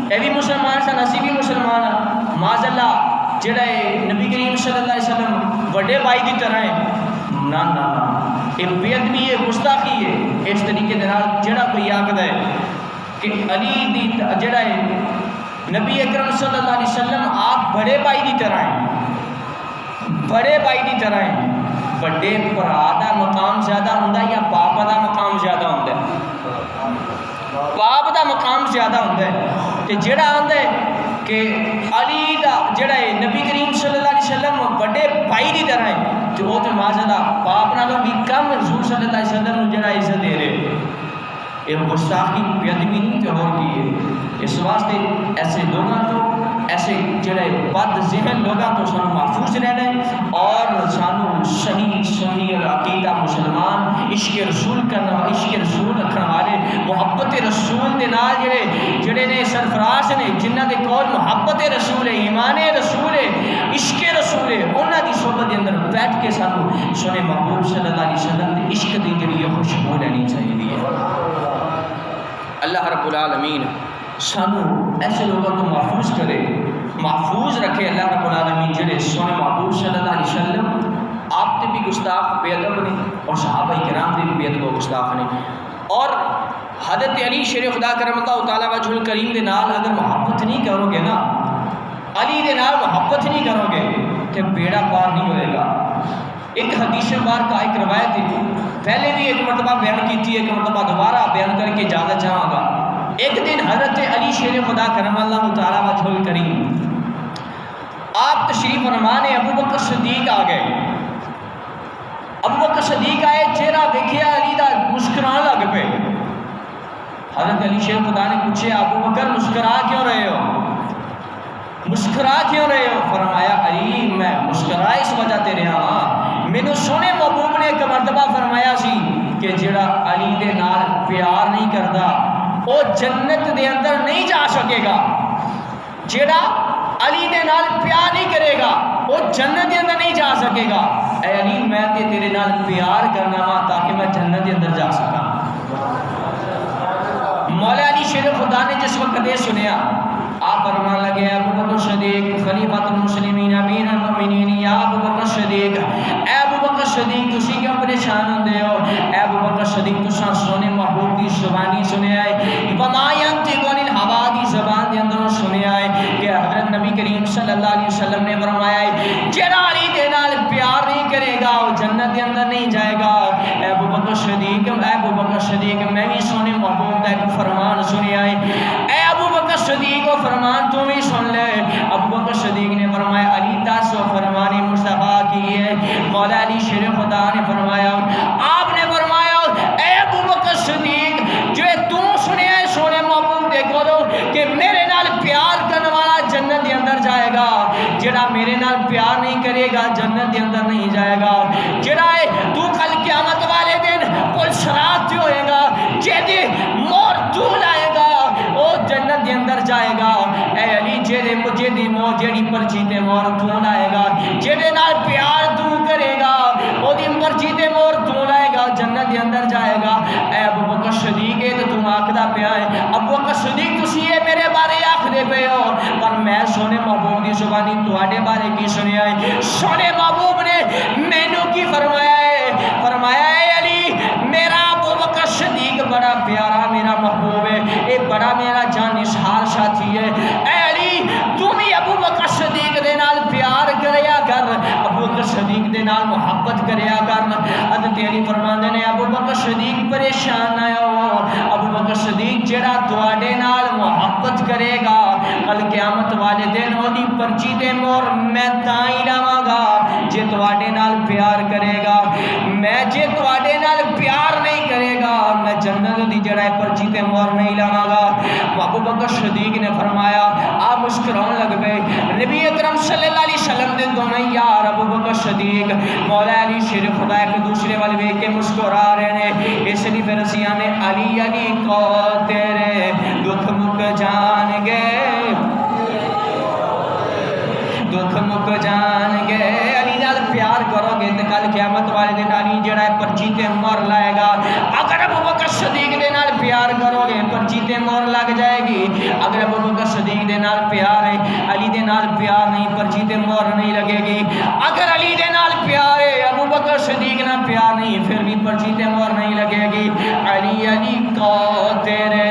اے بھی مسلمان سن اسی بھی مسلمان ہیں معاذ اللہ جڑا ہے نبی کریم صلی اللہ علیہ وسلم بڑے بھائی کی طرح ہے نا نا نا یہ بے ادبی ہے گستاخی ہے اس طریقے دے نال جڑا کوئی آکھدا ہے کہ علی دی جڑا ہے نبی اکرم صلی اللہ علیہ وسلم آپ بڑے بھائی کی طرح ہیں بڑے بھائی کی طرح ہیں بڑے بھرا دا مقام زیادہ ہوندا یا باپ دا مقام زیادہ ہوندا ہے باپ دا مقام زیادہ ہوندا ہے تے جڑا آندا ہے کہ علی دا جڑا ہے نبی کریم صلی اللہ علیہ وسلم بڑے بھائی دی طرح ہے تے او تے ماشاءاللہ باپ نالوں بھی کم حضور صلی اللہ علیہ وسلم نو جڑا عزت دے رہے یہ گستاخی بے ادبی نہیں تے اور کی ہے اس واسطے ایسے لوگوں تو ایسے جڑے بد ذہن لوگوں تو سانو محفوظ رہنا ہے اور سانو صحیح عقیدہ مسلمان عشق رسول کرنا عشق رسول رکھنے والے محبت رسول دے نال جڑے نے سرفراز نے جنہ دے کول محبت رسول ہے ایمان رسول ہے عشق رسول ہے انہاں دی صحبت دے اندر بیٹھ کے سانو سنے محبوب صلی اللہ علیہ وسلم دے عشق دی جڑی خوشبو لینی چاہیے اللہ رب العالمین سانو ایسے لوگوں کو محفوظ کرے محفوظ رکھے اللہ رب العالمین جڑے سونے محبوب صلی اللہ علیہ وسلم آپ تے بھی گستاخ بے ادب نے اور صحابہ کرام تے بھی بے ادب و گستاخ نے اور حضرت علی شیر خدا کرم اللہ تعالیٰ وجہ الکریم دے نال اگر محبت نہیں کرو گے نا، علی دے نال محبت نہیں کرو گے کہ بیڑا پار نہیں ہوئے گا۔ ایک حدیث بار کا ایک روایت ہے، پہلے بھی ایک مرتبہ بیان کی تھی، ایک مرتبہ دوبارہ بیان کر کے اجازت چاہوں گا۔ ایک دن حضرت علی شیر خدا کرم اللہ تعالیٰ وجہ الکریم آپ تشریف فرما نے ابو بکر صدیق آ گئے۔ ابو بکر صدیق آئے، چہرہ دیکھیا علی دا مسکران لگ پہ۔ حضرت علی شیر خدا نے پوچھے ابو بکر مسکرا کیوں رہے ہو، مسکرا کیوں رہے ہو؟ فرمایا علی میں مسکرا اس وجہ تے رہا ہاں، مینوں سونے محبوب نے ایک مرتبہ فرمایا سی کہ جڑا علی دے نال پیار نہیں کردا وہ جنت دے اندر نہیں جا سکے گا، جڑا علی دے نال پیار نہیں کرے گا وہ جنت دے اندر نہیں جا سکے گا۔ اے علی میں تے تیرے نال پیار کرنا وا تاکہ میں جنت دے اندر جا سکاں۔ مولا علی شیر خدا نے جس وقت یہ سنیا آپ فرمان لگے ابو بکر صدیق خلیفۃ المسلمین امیر المؤمنین، یا ابو بکر صدیق، اے ابو بکر صدیق تسی کیوں پریشان ہوندے ہو؟ اے ابو بکر صدیق تساں سونے محبوب کی زبانی سنے آئے، وما ینطق عن الہوا دی زبان دے اندر سنے آئے کہ حضرت نبی کریم صلی اللہ علیہ وسلم نے فرمایا ہے جڑا علی دے نال پیار نہیں کرے گا وہ جنت دے اندر نہیں جائے گا۔ اے ابو بکر صدیق، اے ابو بکر صدیق میں بھی سونے محبوب کا ایک فرمان سنے آئے، اے ابو بکر صدیق وہ فرمان تم ہی سن لے۔ ابو بکر صدیق نے فرمایا علی دس وہ فرمان مصطفیٰ کی ہے۔ مولا علی شیر خدا نے فرمایا، آپ نے فرمایا اے ابو بکر صدیق جو تو سنے ہے سونے محبوب دیکھو دو کہ میرے نال پیار کرنے والا جنت دے اندر جائے گا، جڑا میرے نال پیار نہیں کرے گا جنت دے اندر نہیں جائے گا۔ جڑا ہے تو کل قیامت والے دن پل صراط ہوئے گا، جیدے مور تو لائے گا وہ جنت دے اندر جائے گا۔ اے علی جیدے مجھے دی مور جیڑی پرچی تے مور تو لائے گا، جیدے نال پیار تو کرے گا وہ دی پرچی تے مور تو لائے گا جنت دے اندر جائے گا۔ اے ابو بکر صدیق ہے تو تم آکھدا پیا ہے ابو بکر صدیق تسی یہ میرے بارے آکھدے پے ہو، پر میں سونے محبوب دی زبانی تواڈے بارے کی سنیا ہے۔ سونے محبوب نے مینوں کی فرمایا ہے، فرمایا ہے علی میرا ابو بکر صدیق بڑا پیارا میرا محبوب ہے، اے بڑا میرا جان نثار ساتھی ہے۔ اے علی تم ہی ابو بکر صدیق دے نال پیار کریا کر، ابو بکر صدیق دے نال محبت کریا کر۔ حضرت علی فرماندے نے ابو بکر صدیق پریشان نہ ہو، ابو بکر صدیق جڑا تواڈے نال محبت کرے گا کل قیامت والے دن اودی پرچی تے مور میں تاں ہی لاواں گا جے تواڈے نال پیار کرے گا، میں جے تواڈے نال پیار نہیں کرے گا میں جنت دی جڑا ہے پرچی تے مور نہیں لاواں گا۔ ابو بکر صدیق نے فرمایا آپ مسکراؤں لگ پئے۔ نبی اکرم صلی اللہ علیہ وسلم دے دونوں یار ابو بکر صدیق مولا علی شیر خدا ایک دوسرے وال ویکھ کے مسکرا رہے نے، اس لیے پھر اسی آنے علی علی کو تیرے دکھ مک جان گے، دکھ مک جان گے۔ علی نال پیار کرو گے تے کل قیامت والے دن علی جڑا ہے پرچی تے مہر لائے گا۔ اگر ابو بکر صدیق دے نال پیار کرو گے پرچی تے مہر لگ جائے گی، اگر ابو بکر صدیق دے نال پیار ہے علی دے نال پیار نہیں پرچی تے مہر نہیں لگے گی۔ اگر علی دے نال پیار ہے ابو بکر صدیق نال پیار نہیں پھر بھی پرچی تے مہر نہیں لگے گی۔ علی علی کو تیرے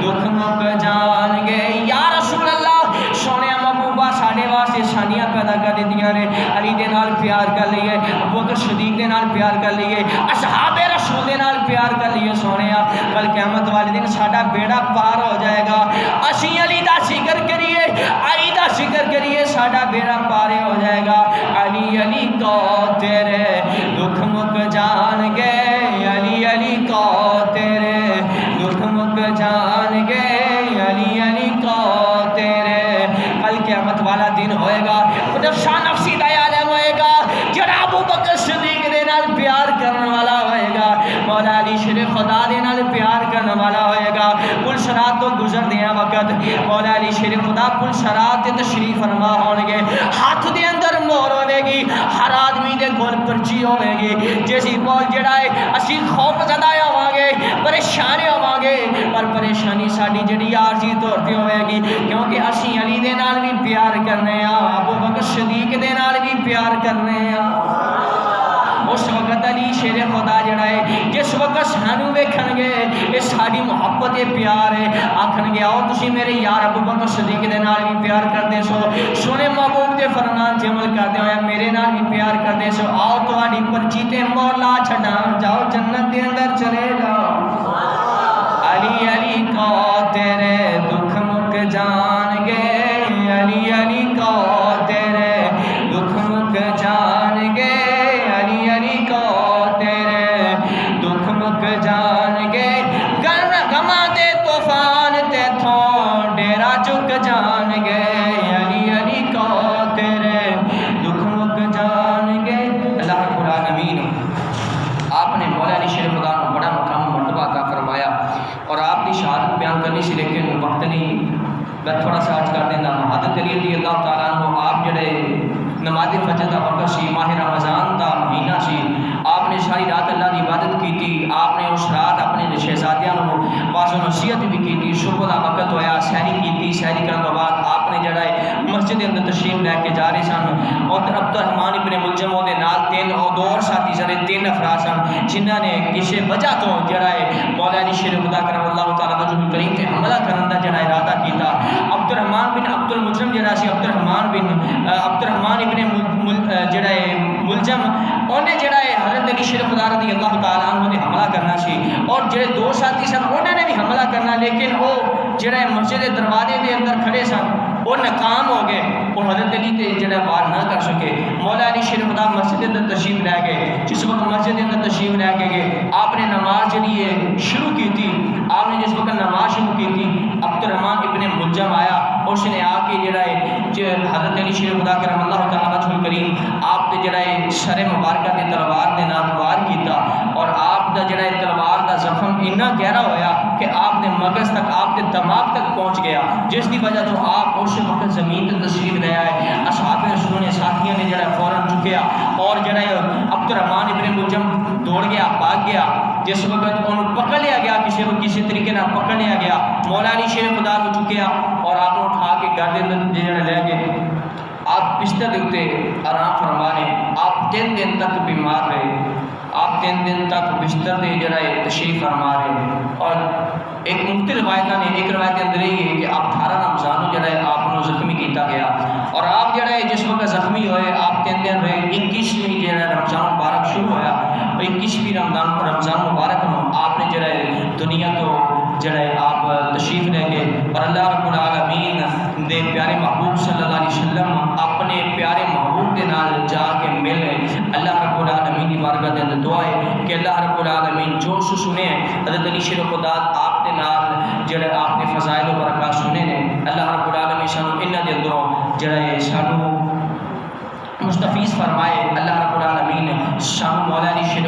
دکھ مک جان گے۔ یا رسول اللہ سونے محبوبہ ساڈے واسطے شانیاں پیدا کر دیندیاں نے، علی دے نال پیار کر لیے، ابو بکر صدیق دے نال پیار کر لیے، اصحاب رسول دے نال پیار کر لیے، سونےا کل قیامت والے دن ساڈا بیڑا پار ہو جائے گا۔ اسی علی دا ذکر کریے، علی دا ذکر کریے، ساڈا بیڑا پار ہو جائے گا۔ علی علی کو تیرے دکھ مک جان گے، علی علی کو تیرے دکھ مک جان گے، علی علی کو تیرے کل قیامت والا دن ہوئے گا، نفسا نفسی دا عالم ہوئے گا، جڑا ابو بکر صدیق دے نال پیار کرنے والا ہوئے گا، مولا علی شیر خدا دے نال پیار کرنے والا ہوئے گا۔ پل صراط تو گزر دیا وقت مولا علی شیر خدا پل صراط تے تشریف فرما ہون گے، ہاتھ دے اندر مہر ہوے گی، ہر آدمی دے کول پرچی ہوے گی، جیسی بول جڑا ہے اسی خوف زدہ ہوواں گے، پریشان ہوواں گے، پر پریشانی ساڈی جڑی عارضی طور تے ہوے گی کیونکہ اسی علی دے نال بھی پیار کرنے ہاں، ابو بکر صدیق دے نال بھی پیار کرنے ہاں۔ اس وقت حضرت علی شیر خدا جڑا ہے جس وقت سانو ویکھن گے یہ ساری محبت ہے پیار ہے آکھن گے آؤ تسی میرے یار ابو بکر صدیق دے نال بھی پیار کردے سو سونے محبوب دے فرمان تے عمل کردے ہوئے میرے نال بھی پیار کردے سو آؤ تہاڈی پرچی تے مولا چھڈاں جاؤ جنت دے اندر چلے جاؤ علی علی کو تیرے دکھ مک جان گے علی علی کو تیرے دکھ مک جان گے علی علی کو تیرے دکھ مک جان گے گما دے طوفان تے تھوں ڈیرا چک جان گے علی علی کو تیرے دکھ مک جان گے اللہ رب العالمین آپ نے مولا علی شیر خدا کو بڑا مقام مرتبہ عطا فرمایا اور آپ کی شہادت بیان کرنی سی لیکن وقت نہیں میں تھوڑا سا آج کر دینا حضرت علی رضی اللہ تعالیٰ عنہ آپ جڑے نماز فجر دا وقت سی ماہ رمضان دا مہینہ سی آپ نے ساری رات اللہ کی عبادت کی تھی آپ نے اس رات اپنے شہزادیاں واضح و نصیحت بھی کی تھی صبح کا وقت ہویا سحری کی تھی سحری کرنے کے بعد آپ نے جڑا ہے مسجد کے اندر تشریف لے کے جا رہے سن اور عبد الرحمان ابن ملجم دے نال تین اور دو اور ساتھی سارے تین افراد سن جنہاں نے کسی وجہ تو جڑا ہے مولا علی شیر خدا کرم اللہ تعالیٰ وجہ کریم تے حملہ کرنے کا جڑا ارادہ کیتا عبد الرحمان بن عبد المجرم جڑا سی عبد الرحمان ابن جڑا ہے ملجم انہیں جڑا ہے حضرت علی شیر خدا رضی اللہ تعالیٰ عنہ نے حملہ کرنا سی اور جڑے دو ساتھی سن انہوں نے بھی حملہ کرنا لیکن وہ جڑا ہے مسجد دروازے دے اندر کھڑے سن وہ ناکام ہو گئے وہ حضرت علی تے جڑا وار نہ کر سکے مولا علی شیر خدا مسجد اندر تشریف لے گئے جس وقت مسجد اندر تشریف لے کے گئے آپ نے نماز جڑی ہے شروع کی تھی آپ نے جس وقت نماز شروع کی تھی عبد الرحمان ابن ملجم آیا اس نے آ کے جڑا ہے حضرت علی شیر خدا کرم اللہ تعالیٰ وجہ کریم آپ نے جڑا ہے سر مبارکہ دے تلوار دے نال وار کیتا اور آپ دا جڑا ہے تلوار دا زخم اتنا گہرا ہویا کہ آپ نے مغز تک آپ کے دماغ تک پہنچ گیا جس کی وجہ تو آپ اس وقت زمین تے تشریف لے آئے اصحاب رسول نے ساتھیوں نے جڑا فوراً چکیا اور جڑا ہے عبد الرحمان ابن ملجم دوڑ گیا بھاگ گیا جس وقت انہوں پکڑ لیا گیا کسی طریقے نہ پکڑ لیا گیا مولا علی شیر خدا کو چکیا اور آپ نے اٹھا کے گھر دے اندر جڑا لے گئے آپ بستر دے اوتے آرام فرما رہے آپ 3 دن تک بیمار رہے آپ 3 دن تک بستر دے جڑا ہے تشریف فرما رہے اور ایک مختلف روایتاں نے ایک روایت کے اندر یہ ہے کہ آپ 18 رمضان جڑا ہے آپ کو زخمی کیتا گیا اور آپ جڑا ہے جس وقت زخمی ہوئے آپ 3 دن رہے 21ویں جڑا رمضان مبارک شروع ہویا اور 21ویں رمضان مبارک میں آپ نے جڑا ہے دنیا تو جڑا ہے آپ تشریف لے گئے اور اللہ رب العالمین دے پیارے محبوب صلی اللہ علیہ وسلم اپنے پیارے محبوب دے نال جا کے مل گئے اللہ رب العالمین کی بارگاہ دے اندر دعا ہے کہ اللہ رب العالمین جو سنے حضرت علی شیر خدا آپ دے نال جڑے آپ نے فضائل و برکات سنے نے اللہ رب العالمین سانو انہاں دے اندروں جڑا ہے سانو مستفیض فرمائے اللہ رب العالمین شان مولا علی شیر